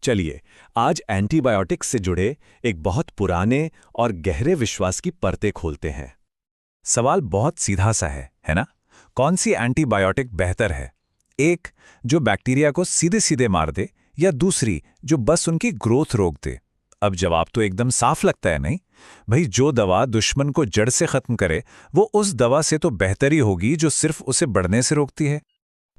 चलिए आज एंटीबायोटिक्स से जुड़े एक बहुत पुराने और गहरे विश्वास की परतें खोलते हैं। सवाल बहुत सीधा सा है ना? कौन सी एंटीबायोटिक बेहतर है? एक जो बैक्टीरिया को सीधे सीधे मार दे या दूसरी जो बस उनकी ग्रोथ रोक दे? अब जवाब तो एकदम साफ लगता है, नहीं भाई? जो दवा दुश्मन को जड़ से खत्म करे वो उस दवा से तो बेहतर ही होगी जो सिर्फ उसे बढ़ने से रोकती है।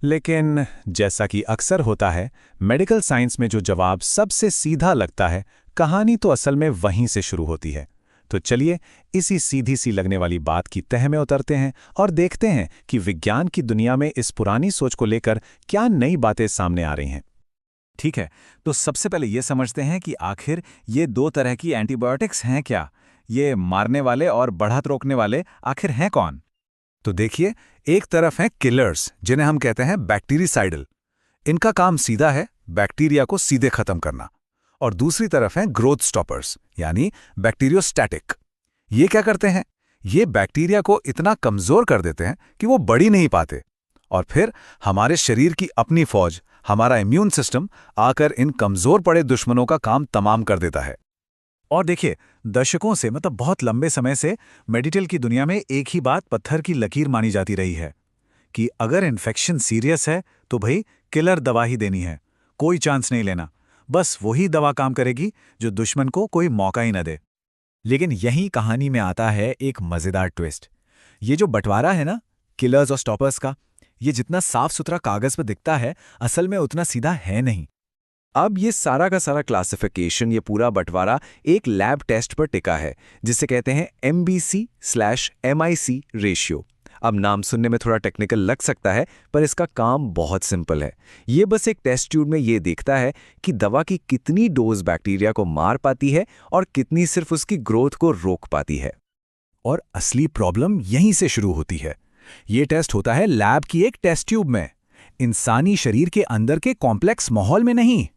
लेकिन जैसा कि अक्सर होता है, मेडिकल साइंस में जो जवाब सबसे सीधा लगता है, कहानी तो असल में वहीं से शुरू होती है। तो चलिए इसी सीधी सी लगने वाली बात की तह में उतरते हैं और देखते हैं कि विज्ञान की दुनिया में इस पुरानी सोच को लेकर क्या नई बातें सामने आ रही हैं। ठीक है, तो सबसे पहले ये समझते हैं कि आखिर ये दो तरह की एंटीबायोटिक्स हैं क्या? ये मारने वाले और बढ़त रोकने वाले आखिर हैं कौन? तो देखिए, एक तरफ हैं किलर्स, जिन्हें हम कहते हैं बैक्टीरिसाइडल। इनका काम सीधा है बैक्टीरिया को सीधे खत्म करना। और दूसरी तरफ हैं ग्रोथ स्टॉपर्स, यानी बैक्टीरियोस्टैटिक। ये क्या करते हैं? ये बैक्टीरिया को इतना कमजोर कर देते हैं कि वो बढ़ ही नहीं पाते, और फिर हमारे शरीर की अपनी फौज, हमारा इम्यून सिस्टम आकर इन कमजोर पड़े दुश्मनों का काम तमाम कर देता है। और देखिए, दशकों से, मतलब बहुत लंबे समय से मेडिकल की दुनिया में एक ही बात पत्थर की लकीर मानी जाती रही है कि अगर इन्फेक्शन सीरियस है तो भाई किलर दवा ही देनी है, कोई चांस नहीं लेना। बस वही दवा काम करेगी जो दुश्मन को कोई मौका ही न दे। लेकिन यही कहानी में आता है एक मजेदार ट्विस्ट। ये जो बंटवारा है ना किलर्स और स्टॉपर्स का, ये जितना साफ सुथरा कागज पर दिखता है, असल में उतना सीधा है नहीं। अब ये सारा का सारा क्लासिफिकेशन, ये पूरा बंटवारा एक लैब टेस्ट पर टिका है जिसे कहते हैं MBC/MIC रेशियो। अब नाम सुनने में थोड़ा टेक्निकल लग सकता है, पर इसका काम बहुत सिंपल है। ये बस एक टेस्ट ट्यूब में ये देखता है कि दवा की कितनी डोज बैक्टीरिया को मार पाती है और कितनी सिर्फ उसकी ग्रोथ को रोक पाती है। और असली प्रॉब्लम यहीं से शुरू होती है। ये टेस्ट होता है लैब की एक टेस्ट ट्यूब में, इंसानी शरीर के अंदर के कॉम्प्लेक्स माहौल में नहीं।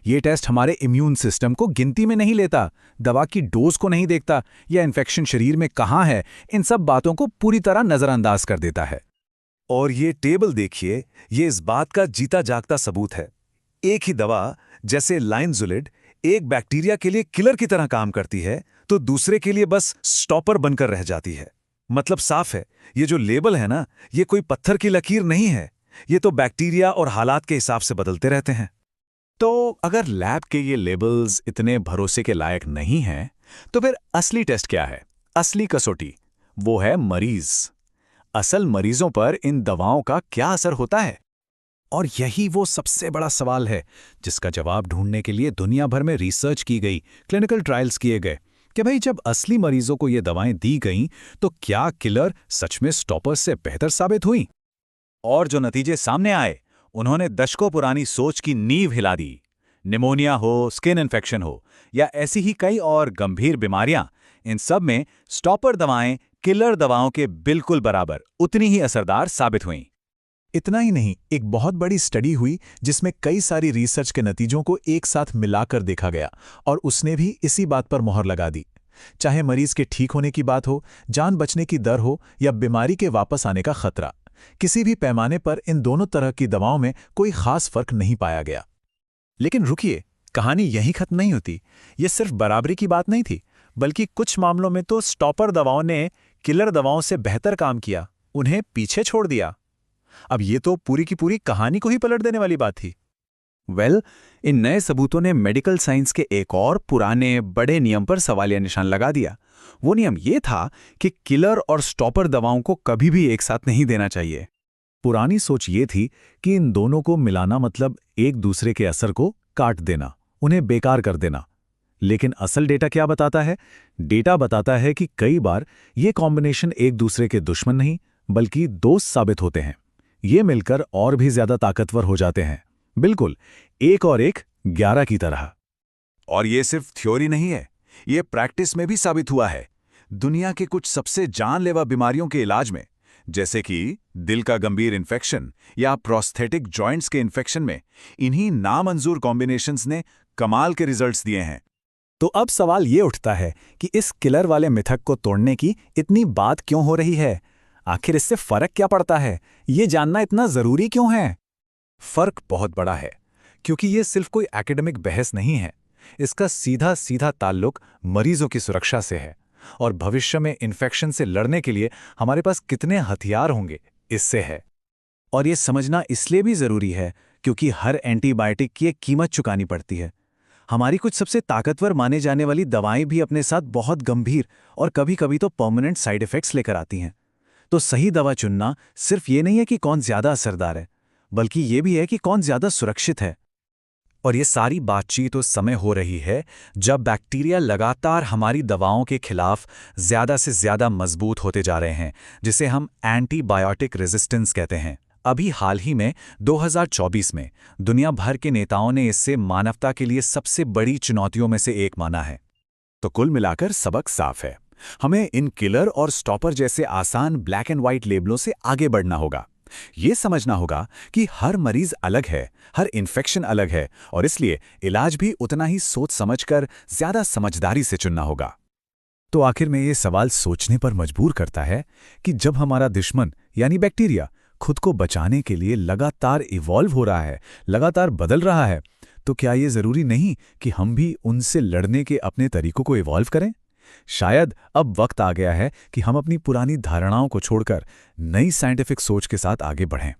ये टेस्ट हमारे इम्यून सिस्टम को गिनती में नहीं लेता, दवा की डोज को नहीं देखता, या इन्फेक्शन शरीर में कहाँ है, इन सब बातों को पूरी तरह नजरअंदाज कर देता है। और ये टेबल देखिए, ये इस बात का जीता जागता सबूत है। एक ही दवा, जैसे लाइनजुलिड, एक बैक्टीरिया के लिए किलर की तरह काम करती है तो दूसरे के लिए बस स्टॉपर बनकर रह जाती है। मतलब साफ है, ये जो लेबल है ना, ये कोई पत्थर की लकीर नहीं है, ये तो बैक्टीरिया और हालात के हिसाब से बदलते रहते हैं। तो अगर लैब के ये लेबल्स इतने भरोसे के लायक नहीं हैं, तो फिर असली टेस्ट क्या है? असली कसौटी वो है मरीज। असल मरीजों पर इन दवाओं का क्या असर होता है? और यही वो सबसे बड़ा सवाल है जिसका जवाब ढूंढने के लिए दुनिया भर में रिसर्च की गई, क्लिनिकल ट्रायल्स किए गए कि भाई जब असली मरीजों को ये दवाएं दी गईं तो क्या किलर सच में स्टॉपर्स से बेहतर साबित हुई? और जो नतीजे सामने आए, उन्होंने दशकों पुरानी सोच की नींव हिला दी। निमोनिया हो, स्किन इन्फेक्शन हो, या ऐसी ही कई और गंभीर बीमारियां, इन सब में स्टॉपर दवाएं किलर दवाओं के बिल्कुल बराबर, उतनी ही असरदार साबित हुईं। इतना ही नहीं, एक बहुत बड़ी स्टडी हुई जिसमें कई सारी रिसर्च के नतीजों को एक साथ मिलाकर देखा गया, और उसने भी इसी बात पर मोहर लगा दी। चाहे मरीज के ठीक होने की बात हो, जान बचने की दर हो, या बीमारी के वापस आने का खतरा, किसी भी पैमाने पर इन दोनों तरह की दवाओं में कोई खास फर्क नहीं पाया गया। लेकिन रुकिए, कहानी यहीं खत्म नहीं होती। ये सिर्फ बराबरी की बात नहीं थी, बल्कि कुछ मामलों में तो स्टॉपर दवाओं ने किलर दवाओं से बेहतर काम किया, उन्हें पीछे छोड़ दिया। अब ये तो पूरी की पूरी कहानी को ही पलट देने वाली बात थी। इन नए सबूतों ने मेडिकल साइंस के एक और पुराने बड़े नियम पर सवालिया निशान लगा दिया। वो नियम ये था कि किलर और स्टॉपर दवाओं को कभी भी एक साथ नहीं देना चाहिए। पुरानी सोच ये थी कि इन दोनों को मिलाना मतलब एक दूसरे के असर को काट देना, उन्हें बेकार कर देना। लेकिन असल डेटा क्या बताता है? डेटा बताता है कि कई बार ये कॉम्बिनेशन एक दूसरे के दुश्मन नहीं बल्कि दोस्त साबित होते हैं। ये मिलकर और भी ज्यादा ताकतवर हो जाते हैं, बिल्कुल 1 और 1 11 की तरह। और ये सिर्फ थ्योरी नहीं है, ये प्रैक्टिस में भी साबित हुआ है। दुनिया के कुछ सबसे जानलेवा बीमारियों के इलाज में, जैसे कि दिल का गंभीर इन्फेक्शन या प्रोस्थेटिक जॉइंट्स के इन्फेक्शन में, इन्हीं नामंजूर कॉम्बिनेशंस ने कमाल के रिजल्ट्स दिए हैं। तो अब सवाल ये उठता है कि इस किलर वाले मिथक को तोड़ने की इतनी बात क्यों हो रही है? आखिर इससे फर्क क्या पड़ता है? ये जानना इतना जरूरी क्यों है? फर्क बहुत बड़ा है, क्योंकि ये सिर्फ कोई एकेडमिक बहस नहीं है। इसका सीधा सीधा ताल्लुक मरीजों की सुरक्षा से है और भविष्य में इन्फेक्शन से लड़ने के लिए हमारे पास कितने हथियार होंगे, इससे है। और ये समझना इसलिए भी ज़रूरी है क्योंकि हर एंटीबायोटिक की एक कीमत चुकानी पड़ती है। हमारी कुछ सबसे ताकतवर माने जाने वाली दवाएं भी अपने साथ बहुत गंभीर और कभी-कभी तो परमानेंट साइड इफ़ेक्ट्स लेकर आती हैं। तो सही दवा चुनना सिर्फ ये नहीं है कि कौन ज़्यादा असरदार है, बल्कि ये भी है कि कौन ज़्यादा सुरक्षित है। और ये सारी बातचीत उस समय हो रही है जब बैक्टीरिया लगातार हमारी दवाओं के खिलाफ ज़्यादा से ज़्यादा मजबूत होते जा रहे हैं, जिसे हम एंटीबायोटिक रेजिस्टेंस कहते हैं। अभी हाल ही में 2024 में दुनिया भर के नेताओं ने इससे मानवता के लिए सबसे बड़ी चुनौतियों में से एक माना है। तो कुल मिलाकर सबक साफ है। हमें इन किलर और स्टॉपर जैसे आसान ब्लैक एंड व्हाइट लेबलों से आगे बढ़ना होगा। ये समझना होगा कि हर मरीज अलग है, हर इन्फेक्शन अलग है और इसलिए इलाज भी उतना ही सोच समझकर ज्यादा समझदारी से चुनना होगा। तो आखिर में ये सवाल सोचने पर मजबूर करता है कि जब हमारा दुश्मन यानी बैक्टीरिया खुद को बचाने के लिए लगातार इवॉल्व हो रहा है, लगातार बदल रहा है, तो क्या ये जरूरी नहीं कि हम भी उनसे लड़ने के अपने तरीकों को इवॉल्व करें? शायद अब वक्त आ गया है कि हम अपनी पुरानी धारणाओं को छोड़कर नई साइंटिफिक सोच के साथ आगे बढ़ें।